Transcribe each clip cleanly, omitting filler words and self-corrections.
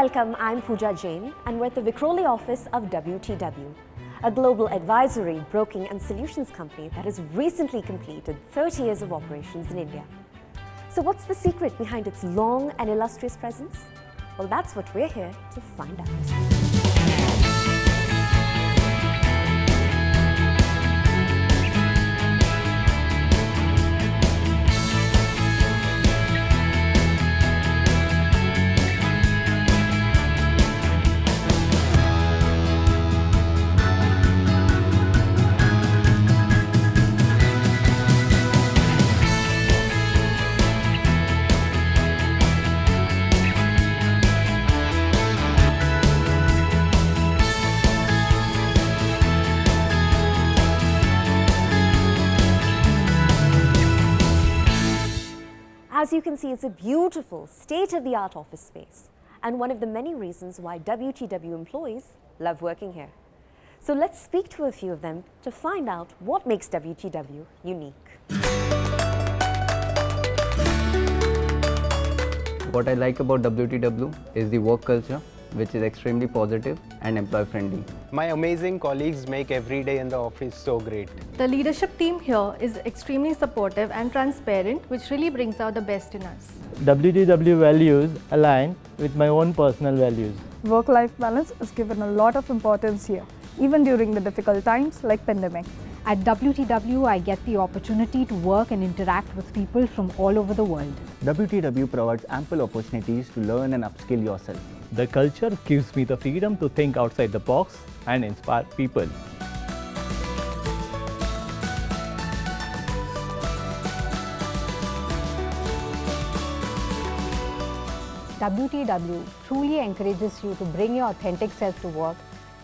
welcome, I'm Pooja Jain and we're at the Vikhroli office of WTW, a global advisory, broking and solutions company that has recently completed 30 years of operations in India. So what's the secret behind its long and illustrious presence? Well, that's what we're here to find out. As you can see, it's a beautiful, state-of-the-art office space and one of the many reasons why WTW employees love working here. So let's speak to a few of them to find out what makes WTW unique. What I like about WTW is the work culture, which is extremely positive and employee-friendly. My amazing colleagues make every day in the office so great. The leadership team here is extremely supportive and transparent, which really brings out the best in us. WTW values align with my own personal values. Work-life balance is given a lot of importance here, even during the difficult times like pandemic. At WTW, I get the opportunity to work and interact with people from all over the world. WTW provides ample opportunities to learn and upskill yourself. The culture gives me the freedom to think outside the box and inspire people. WTW truly encourages you to bring your authentic self to work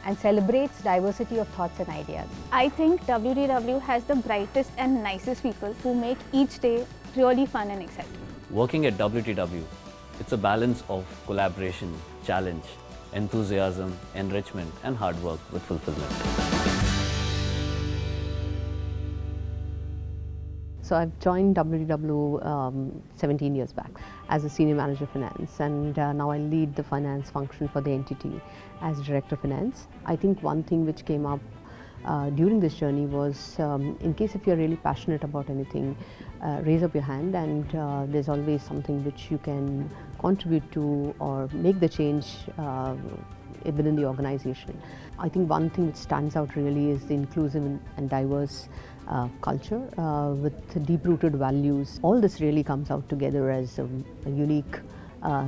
and celebrates diversity of thoughts and ideas. I think WTW has the brightest and nicest people who make each day really fun and exciting. Working at WTW, it's a balance of collaboration, challenge, enthusiasm, enrichment, and hard work with fulfillment. So I've joined WTW 17 years back as a senior manager of finance, and now I lead the finance function for the entity as director of finance. I think one thing which came up during this journey was, in case if you're really passionate about anything, raise up your hand, and there's always something which you can contribute to or make the change within the organization. I think one thing which stands out really is the inclusive and diverse culture with deep-rooted values. All this really comes out together as a unique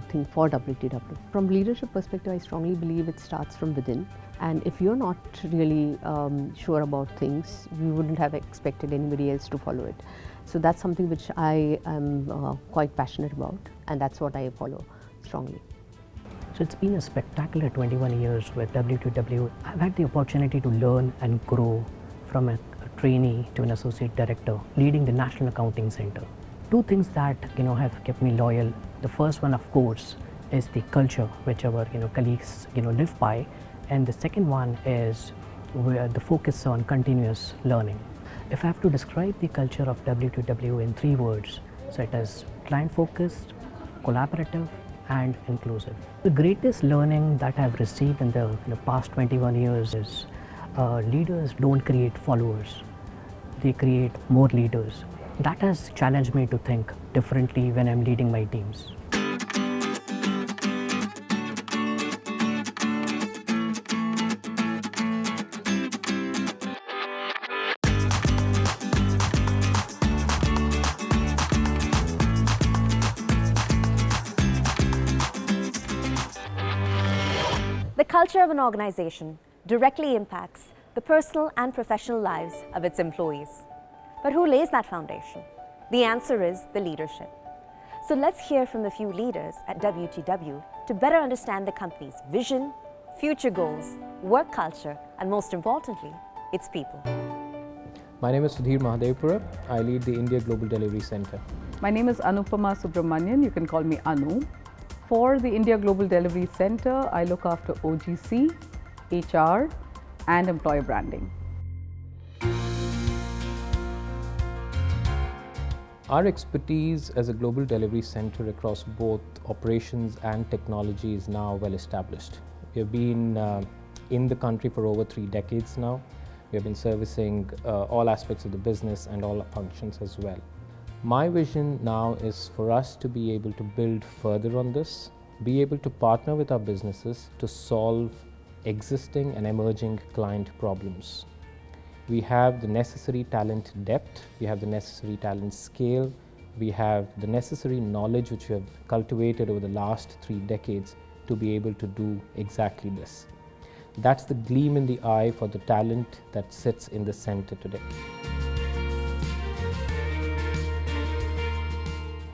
thing for WTW. From leadership perspective, I strongly believe it starts from within. And if you're not really sure about things, you wouldn't have expected anybody else to follow it. So that's something which I am quite passionate about, and that's what I follow strongly. So it's been a spectacular 21 years with WTW. I've had the opportunity to learn and grow from a trainee to an associate director, leading the National Accounting Center. Two things that have kept me loyal. The first one, of course, is the culture which our colleagues live by, and the second one is the focus on continuous learning. If I have to describe the culture of WTW in 3 words, so it is client-focused, collaborative, and inclusive. The greatest learning that I've received in the past 21 years is leaders don't create followers, they create more leaders. That has challenged me to think differently when I'm leading my teams. The culture of an organization directly impacts the personal and professional lives of its employees. But who lays that foundation? The answer is the leadership. So let's hear from a few leaders at WTW to better understand the company's vision, future goals, work culture, and most importantly, its people. My name is Sudhir Mahadevpura. I lead the India Global Delivery Center. My name is Anupama Subramanian. You can call me Anu. For the India Global Delivery Center, I look after OGC, HR, and employer branding. Our expertise as a global delivery center across both operations and technology is now well established. We have been in the country for over 3 decades now. We have been servicing all aspects of the business and all functions as well. My vision now is for us to be able to build further on this, be able to partner with our businesses to solve existing and emerging client problems. We have the necessary talent depth, we have the necessary talent scale, we have the necessary knowledge which we have cultivated over the last 3 decades to be able to do exactly this. That's the gleam in the eye for the talent that sits in the center today.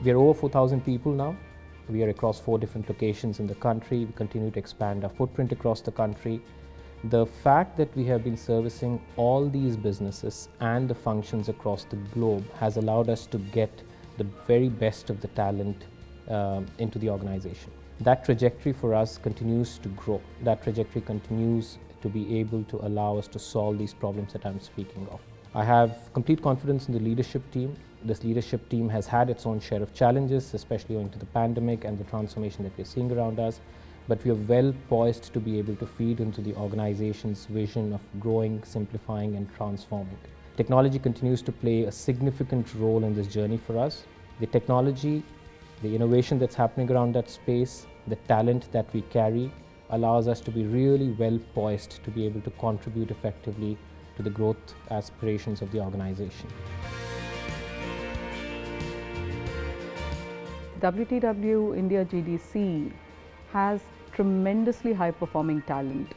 We are over 4,000 people now. We are across 4 different locations in the country. We continue to expand our footprint across the country. The fact that we have been servicing all these businesses and the functions across the globe has allowed us to get the very best of the talent into the organization. That trajectory for us continues to grow. That trajectory continues to be able to allow us to solve these problems that I'm speaking of. I have complete confidence in the leadership team. This leadership team has had its own share of challenges, especially owing to the pandemic and the transformation that we're seeing around us. But we are well poised to be able to feed into the organization's vision of growing, simplifying, and transforming. Technology continues to play a significant role in this journey for us. The technology, the innovation that's happening around that space, the talent that we carry allows us to be really well poised to be able to contribute effectively to the growth aspirations of the organization. WTW India GDC has tremendously high performing talent.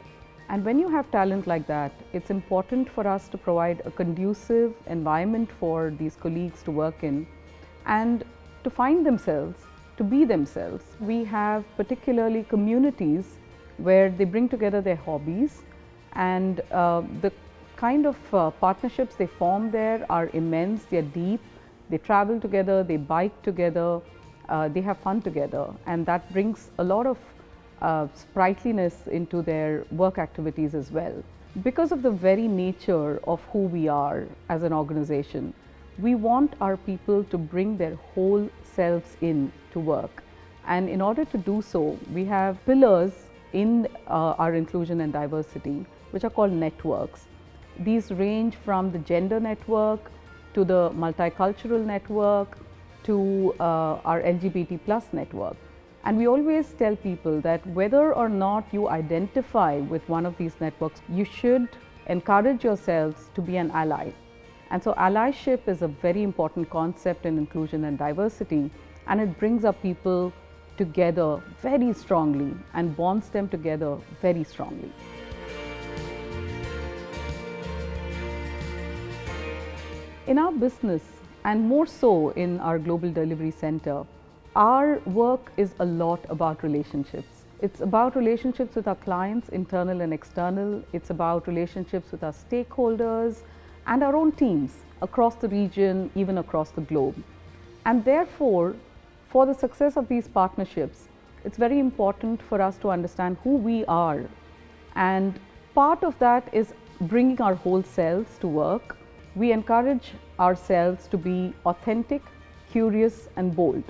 And when you have talent like that, it's important for us to provide a conducive environment for these colleagues to work in and to find themselves, to be themselves. We have particularly communities where they bring together their hobbies, and the kind of partnerships they form there are immense, they're deep, they travel together, they bike together, they have fun together, and that brings a lot of sprightliness into their work activities as well. Because of the very nature of who we are as an organization, we want our people to bring their whole selves in to work. And in order to do so, we have pillars in our inclusion and diversity, which are called networks. These range from the gender network to the multicultural network to our LGBT+ network. And we always tell people that whether or not you identify with one of these networks, you should encourage yourselves to be an ally. And so allyship is a very important concept in inclusion and diversity, and it brings our people together very strongly and bonds them together very strongly. In our business, and more so in our Global Delivery Center, our work is a lot about relationships. It's about relationships with our clients, internal and external. It's about relationships with our stakeholders and our own teams across the region, even across the globe. And therefore, for the success of these partnerships, it's very important for us to understand who we are. And part of that is bringing our whole selves to work. We encourage ourselves to be authentic, curious, and bold.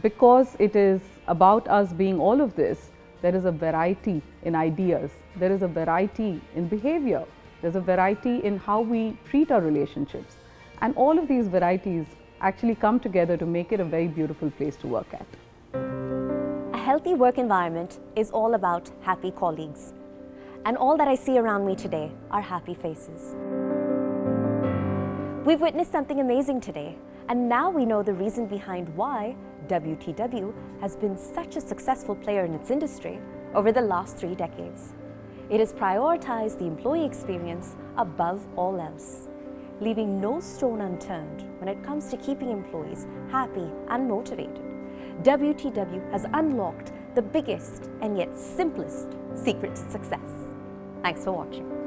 Because it is about us being all of this, there is a variety in ideas, there is a variety in behavior, there's a variety in how we treat our relationships. And all of these varieties actually come together to make it a very beautiful place to work at. A healthy work environment is all about happy colleagues. And all that I see around me today are happy faces. We've witnessed something amazing today, and now we know the reason behind why WTW has been such a successful player in its industry over the last 3 decades. It has prioritized the employee experience above all else, leaving no stone unturned when it comes to keeping employees happy and motivated. WTW has unlocked the biggest and yet simplest secret to success. Thanks for watching.